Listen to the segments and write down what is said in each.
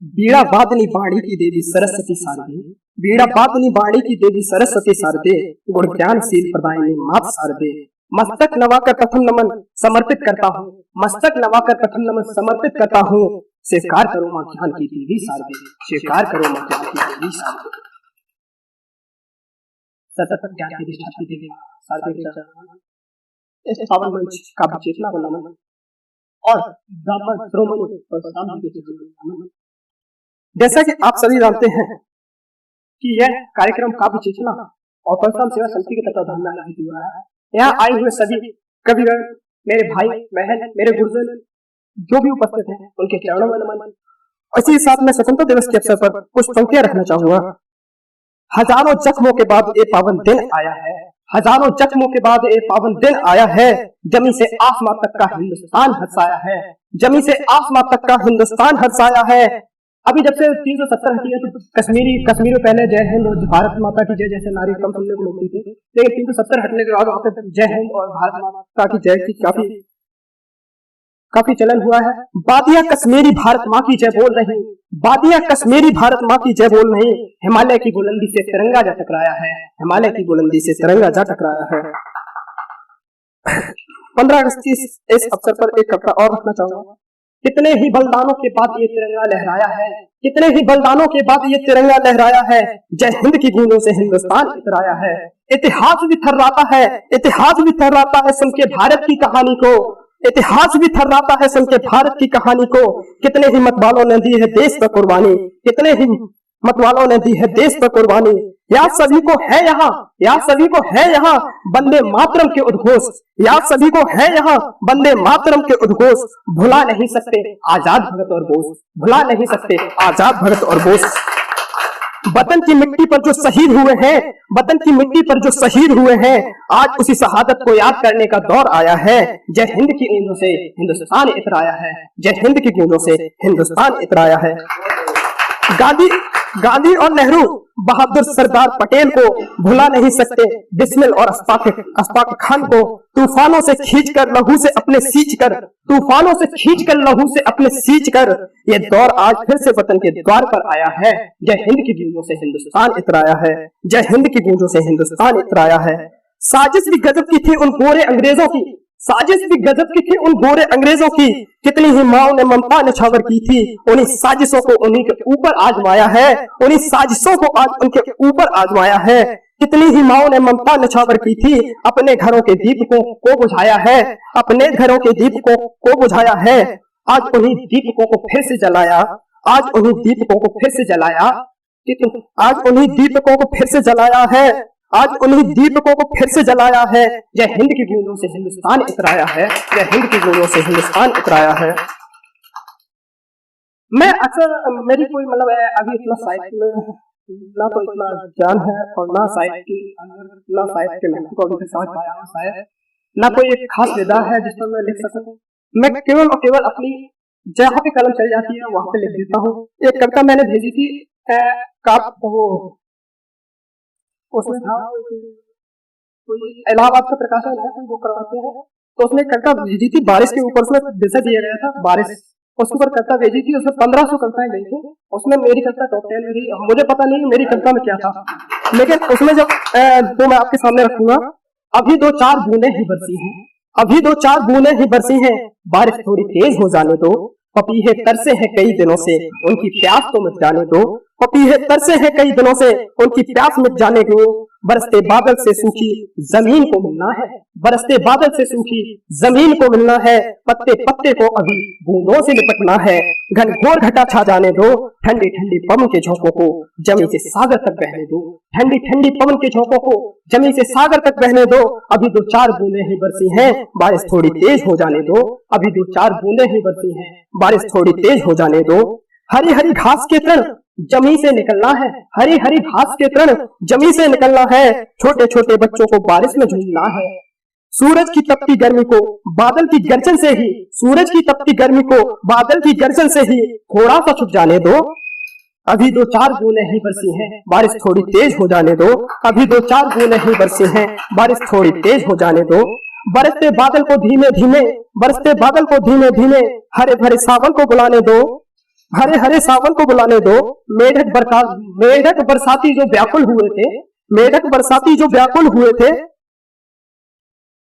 बीड़ा वादनी बाणी की देवी सरस्वती शारदे, बीड़ा वादनी बाणी की देवी सरस्वती शारदे, गुण ज्ञानशील प्रदायिनी मात शारदे। मस्तक नवाकर प्रथम नमन समर्पित करता हूँ, मस्तक नवाकर प्रथम नमन समर्पित करता हूँ। स्वीकार करो मां ज्ञान की देवी शारदे, स्वीकार करो मां ज्ञान की देवी शारदे। सतत ज्ञान की निष्ठा की देवी शारदे, इस पावन मंच का चेतना को नमन और ब्राह्मण श्रोमणी और सामने के नमन। जैसा कि आप सभी जानते हैं कि यह कार्यक्रम काव्य चेतना और परशुराम सेवा समिति के तत्वाधान में आयोजित हुआ है। यहाँ आए हुए सभी कविगण, मेरे भाई बहन, मेरे गुरुजन जो भी उपस्थित हैं, उनके चरणों में नमन। इसी साथ में स्वतंत्रता दिवस के अवसर पर कुछ पंक्तियां रखना चाहूंगा। हजारों जख्मों के बाद ये पावन दिन आया है, हजारों जख्मों के बाद ये पावन दिन आया है। जमी से आसमां तक का हिंदुस्तान हर्षाया है, जमी से आसमां तक का हिंदुस्तान हर्षाया है। अभी जब से 370 हटी है तो कश्मीर में पहले जय हिंद और भारत माता की जय जैसे नारी कम सुनने को मिलती थी, लेकिन 370 हटने के बाद वहां पे जय हिंद और भारत माता की जय की काफी चलन हुआ है। बादिया कश्मीरी भारत माँ की जय बोल रही, बादिया कश्मीरी भारत माँ की जय बोल रही। हिमालय की बुलंदी से तिरंगा जा टकराया है, हिमालय की बुलंदी से तिरंगा जा टकराया है। 15 अगस्त की इस अवसर पर एक कविता और रखना चाहूंगा। कितने ही बलिदानों के बाद ये तिरंगा लहराया है, कितने ही बलिदानों के बाद ये तिरंगा लहराया है। जय हिंद की गूंजों से हिंदुस्तान इतराया है। इतिहास भी थर्राता है, इतिहास भी थर्राता है सुन के भारत की कहानी को, इतिहास भी थर्राता है सुन के भारत की कहानी को। कितने ही मतवालों ने दी है देश पर कुर्बानी, कितने ही मतवालों ने दी है देश पर कुर्बानी। या सभी को है यहाँ, या सभी को है यहाँ वंदे मातरम के उद्घोष, या सभी को है यहाँ वंदे मातरम के उद्घोष। भुला नहीं सकते आजाद भगत और बोस, भुला नहीं सकते आजाद भगत और बोस। वतन की मिट्टी पर जो शहीद हुए हैं, वतन की मिट्टी पर जो शहीद हुए हैं, आज उसी शहादत को याद करने का दौर आया है। जय हिंद की गूंजों से हिंदुस्तान इतराया है, जय हिंद की गूंजों से हिंदुस्तान इतराया है। गांधी और नेहरू बहादुर सरदार पटेल को भुला नहीं सकते। बिस्मिल और अशफाक खान को तूफानों से खींचकर लहू से अपने सींच कर, तूफानों से खींचकर लहू से अपने सींच कर। ये दौर आज फिर से वतन के द्वार पर आया है। जय हिंद की गूंजों से हिंदुस्तान इतराया है, जय हिंद की गूंजों से हिंदुस्तान इतराया है। साजिश भी गजब की थी उन गोरे अंग्रेजों की, साजिश भी गजब की थी उन गोरे अंग्रेजों की। कितनी ही माओ ने ममता निछावर की थी, उन्हीं साजिशों को उन्हीं के ऊपर आजमाया है, उन्हीं साजिशों को आज उनके ऊपर आजमाया है। कितनी ही माओ ने ममता निछावर की थी, अपने घरों के दीपकों को बुझाया है, अपने घरों के दीपकों को बुझाया है। आज उन्हीं दीपकों को फिर से जलाया, आज उन्हीं दीपकों को फिर से जलाया, आज उन्हीं दीपकों को फिर से जलाया है, आज उन्हीं दीपकों को फिर से जलाया है। जय हिंद की गूंजों से हिंदुस्तान इतराया है, जय हिंद की गूंजों से हिंदुस्तान इतराया है। मैं अक्सर मेरी कोई मतलब अभी इतना साहित्य में ना तो इतना ज्ञान है और ना साहित्य के अंदर, ना साहित्य के महत्व को अभी समझ पाया हूँ शायद, ना कोई एक खास विधा है जिस पर मैं लिख सकूं। मैं केवल और केवल अपनी जहाँ पे कलम चल जाती है वहां पे लिख देता हूँ। एक कविता मैंने भेजी थी उसमें था कोई इलाहाबाद का प्रकाशन है वो करवाते हैं, तो उसमें कविता भेजी थी बारिश के ऊपर, उसमें विषय दिया गया था बारिश, उसके ऊपर कविता भेजी थी। उसमें 1500 कविताएं गई थी, उसमें मेरी कविता टॉप 10 में थी। मुझे पता नहीं मेरी कविता में क्या था, लेकिन उसमें जब तो मैं आपके सामने रखूंगा। अभी 2-4 बूंदे ही बरसी हैं, अभी 2-4 बूंदे ही बरसी हैं, बारिश थोड़ी तेज हो जाने दो। पपीहे तरसे हैं कई दिनों से, उनकी प्यास तो मिट जाने दो। पपीहे तरसे हैं कई दिनों से, उनकी प्यास मिट जाने दो। बरसते बादल से सूखी जमीन को मिलना है, बरसते बादल से सूखी जमीन को मिलना है। पत्ते पत्ते को अभी बूंदों से लिपटना है, घनघोर घटा छा जाने दो। ठंडी ठंडी पवन के झोंकों को जमीन से सागर तक बहने दो, ठंडी ठंडी पवन के झोंकों को जमीन से सागर तक बहने दो। अभी 2-4 बूंदे ही बरसी हैं, बारिश थोड़ी तेज हो जाने दो। अभी 2-4 बूंदे ही बरसी हैं, बारिश थोड़ी तेज हो जाने दो। हरी हरी घास के तण जमी से निकलना है, हरी हरी घास के तण जमी से निकलना है। छोटे छोटे बच्चों को बारिश में झूलना है। सूरज की तपती गर्मी को बादल की गर्जन से ही, सूरज की तपती गर्मी को बादल की गर्जन से ही थोड़ा सा छुप जाने दो। अभी 2-4 बूंदें ही बरसी हैं, बारिश थोड़ी तेज हो जाने दो। अभी 2-4 बूंदें ही बरसी हैं, बारिश थोड़ी तेज हो जाने दो। बरसते बादल को धीमे धीमे, बरसते बादल को धीमे धीमे हरे भरे सावन को बुलाने दो। हरे हरे सावन को बुलाने दो, मेढक बरसाती जो व्याकुल हुए थे, मेढक बरसाती जो व्याकुल हुए थे,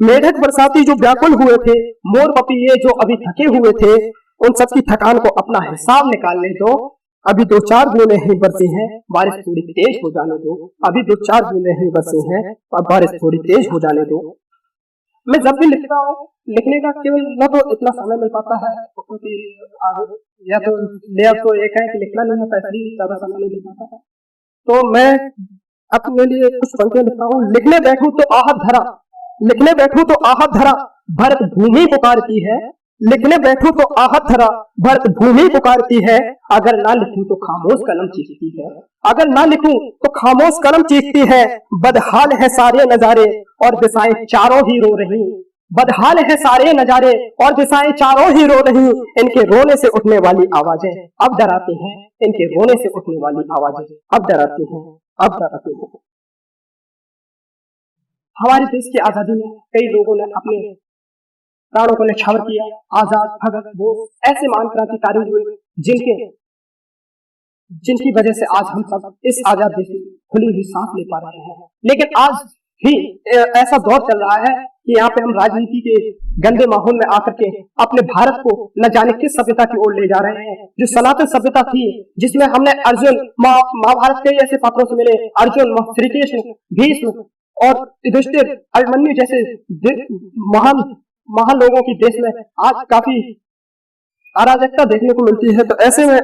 मेढक बरसाती जो व्याकुल हुए थे, मोर पपीहे जो अभी थके हुए थे, उन सबकी थकान को अपना हिसाब निकालने दो। अभी 2-4 बूंदें ही बरसी हैं, बारिश थोड़ी तेज हो जाने दो। अभी 2-4 बूंदें ही बरसी हैं और बारिश थोड़ी तेज हो जाने दो। मैं जब भी लिखता हूँ, लिखने का केवल न तो इतना समय मिल पाता है क्योंकि या तो एक है कि लिखना नहीं होता, इसलिए ज्यादा समय नहीं मिल पाता। तो मैं अपने लिए कुछ पंक्तियां लिखता हूँ। लिखने बैठूं तो आहत धरा, लिखने बैठूं तो आहत धरा, भरत भूमि पुकारती है। लिखने बैठूं तो आहत धरा, भरत भूमि पुकारती है। अगर ना लिखूं तो खामोश कलम चीखती है, अगर ना लिखूं तो खामोश कलम चीखती है। बदहाल है सारे नजारे और दिशाएं चारों ही रो रही, बदहाल है सारे नजारे और दिशाएं चारों ही रो रही। इनके रोने से उठने वाली आवाजें अब डराते हैं, इनके रोने से उठने वाली आवाजें अब डराते हैं, अब डराते हैं। हमारे देश की आजादी में कई लोगों ने अपने प्राणों को न्यौछावर किया। आजाद, भगत, बोस ऐसे महान क्रांतिकारी हुए जिनकी वजह से आज हम सब इस आजाद देश में खुली हुई सांस ले पा रहे हैं। लेकिन आज भी ऐसा दौर चल रहा है कि यहाँ पे हम राजनीति के गंदे माहौल में आकर के अपने भारत को न जाने किस सभ्यता की ओर ले जा रहे हैं। जो सनातन सभ्यता थी, जिसमें हमने अर्जुन, महाभारत के ऐसे पात्रों से मिले, अर्जुन, श्री कृष्ण, भीष्म और युधिष्ठिर, अभिमन्यु जैसे महान लोगों की देश में आज काफी अराजकता देखने को मिलती है। तो ऐसे में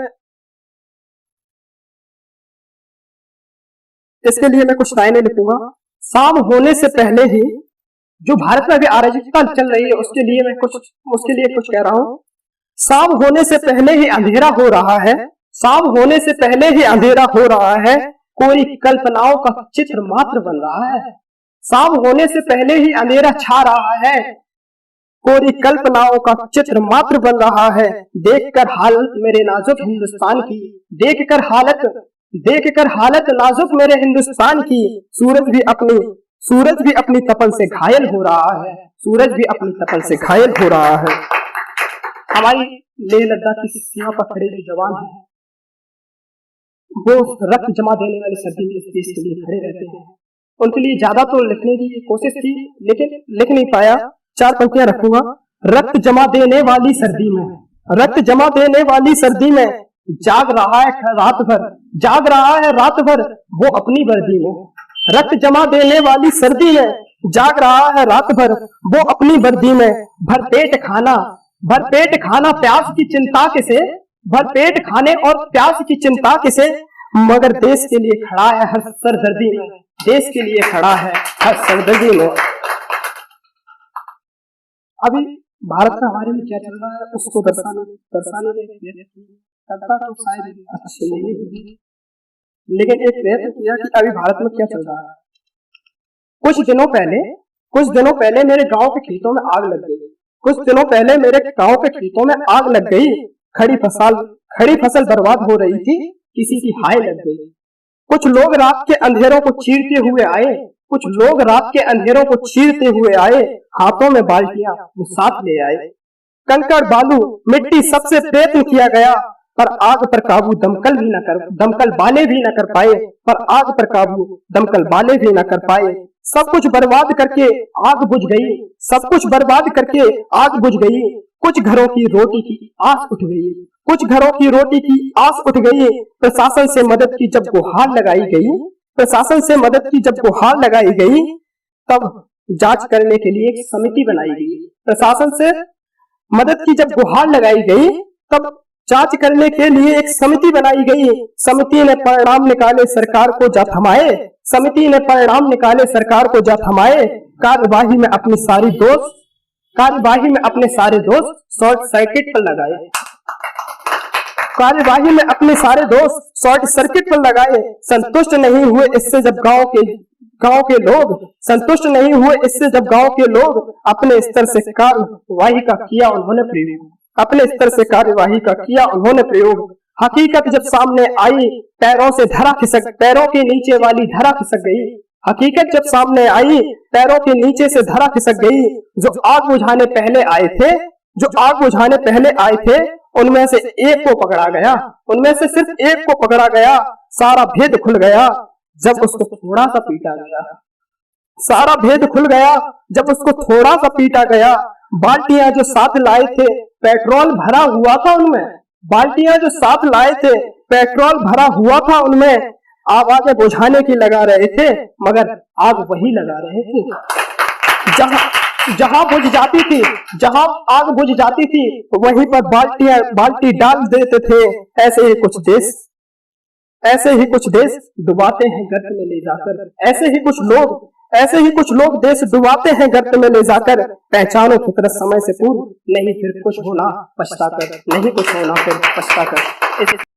इसके लिए मैं कुछ लाइनें लिखूंगा। शाम होने से पहले ही, जो भारत में अभी अराजकता चल रही है उसके लिए कुछ कह रहा हूं। शाम होने से पहले ही अंधेरा हो रहा है, शाम होने से पहले ही अंधेरा हो रहा है। कोई कल्पनाओं का चित्र मात्र बन रहा है, शाम होने से पहले ही अंधेरा छा रहा है। कोई कल्पनाओं का चित्र मात्र बन रहा है। देखकर हालत मेरे नाजुक हिंदुस्तान की, देखकर हालत नाजुक मेरे हिंदुस्तान की। सूरज भी अपनी तपन से घायल हो रहा है, सूरज भी अपनी तपन से घायल हो रहा है। हमारी लेह लद्दाख की सीमा पर खड़े जो जवान हैं, वो रक्त जमा देने वाली सर्दी में इस देश के लिए खड़े रहते हैं। उनके लिए ज्यादा तो लिखने की कोशिश की, लेकिन लिख नहीं पाया। 4 पंक्तियां रखूंगा। रक्त जमा देने वाली सर्दी में, रक्त जमा देने वाली सर्दी में जाग रहा है रात भर, जाग रहा है रात भर वो अपनी वर्दी में। रक्त जमा देने वाली सर्दी में जाग रहा है रात भर वो अपनी वर्दी में। भरपेट खाना प्यास की चिंता किसे, भरपेट खाने और प्यास की चिंता किसे। मगर देश के लिए खड़ा है हर सरदर्दी में, देश के लिए खड़ा है हर सरदर्दी में। अभी भारत में हमारे में क्या चल रहा है उसको दर्शाने में करता तो शायद अच्छी नहीं होगी, लेकिन एक प्रयत्न किया कि अभी भारत में क्या चल रहा है। कुछ दिनों पहले मेरे गांव के खेतों में आग लग गई, कुछ दिनों पहले मेरे गांव के खेतों में आग लग गई। खड़ी फसल बर्बाद हो रही थी, किसी की हाय लग गई। कुछ लोग रात के अंधेरों को चीरते हुए आए, कुछ लोग रात के अंधेरों को चीरते हुए आए। हाथों में बाल्टियां वो साथ ले आए। कंकड़ बालू मिट्टी सबसे प्रयत्न किया गया, पर आग पर काबू दमकल वाले भी न कर पाए, पर आग पर काबू दमकल वाले भी न कर पाए। सब कुछ बर्बाद करके आग बुझ गई, सब कुछ बर्बाद करके आग बुझ गई। कुछ घरों की रोटी की आस उठ गई, कुछ घरों की रोटी की आस उठ गई। प्रशासन से मदद की जब गुहार लगाई गई, प्रशासन से मदद की जब गुहार लगाई गई, तब जांच करने के लिए एक समिति बनाई गई। प्रशासन से मदद की जब गुहार लगाई गई, तब जांच करने के लिए एक समिति बनाई गई। समिति ने परिणाम निकाले सरकार को जा थमाए, समिति ने परिणाम निकाले सरकार को जा थमाए। कार्यवाही में अपने सारे दोस्त शॉर्ट सर्किट पर लगाए, कार्यवाही में अपने सारे दोस्त शॉर्ट सर्किट पर लगाए। संतुष्ट नहीं हुए इससे जब गांव के लोग, संतुष्ट नहीं हुए इससे जब गांव के लोग अपने स्तर से कार्यवाही का किया उन्होंने प्रयोग, अपने स्तर से कार्यवाही का किया उन्होंने प्रयोग। हकीकत जब सामने आई पैरों के नीचे वाली धरा खिसक गई। हकीकत जब सामने आई पैरों के नीचे से धरा खिसक गई। जो आग बुझाने पहले आए थे उनमें से एक को पकड़ा गया, उनमें से सिर्फ एक को पकड़ा गया। सारा भेद खुल गया जब उसको थोड़ा सा पीटा गया। सारा भेद खुल गया जब उसको थोड़ा सा पीटा गया। बाल्टियां जो साथ लाए थे पेट्रोल भरा हुआ था उनमें, बाल्टियां जो साथ लाए थे पेट्रोल भरा हुआ था उनमें। आवाजें बुझाने की लगा रहे थे मगर आग वही लगा रहे थे। जहां बुझ जाती थी, जहां आग बुझ जाती थी वहीं पर बाल्टी डाल देते थे। ऐसे ही कुछ देश डुबाते हैं गर्त में ले जाकर। ऐसे ही कुछ लोग देश डुबाते हैं गर्त में ले जाकर। पहचानो फितरत समय से पूर्व, नहीं फिर कुछ होना पछताकर, नहीं कुछ होना फिर पछताकर।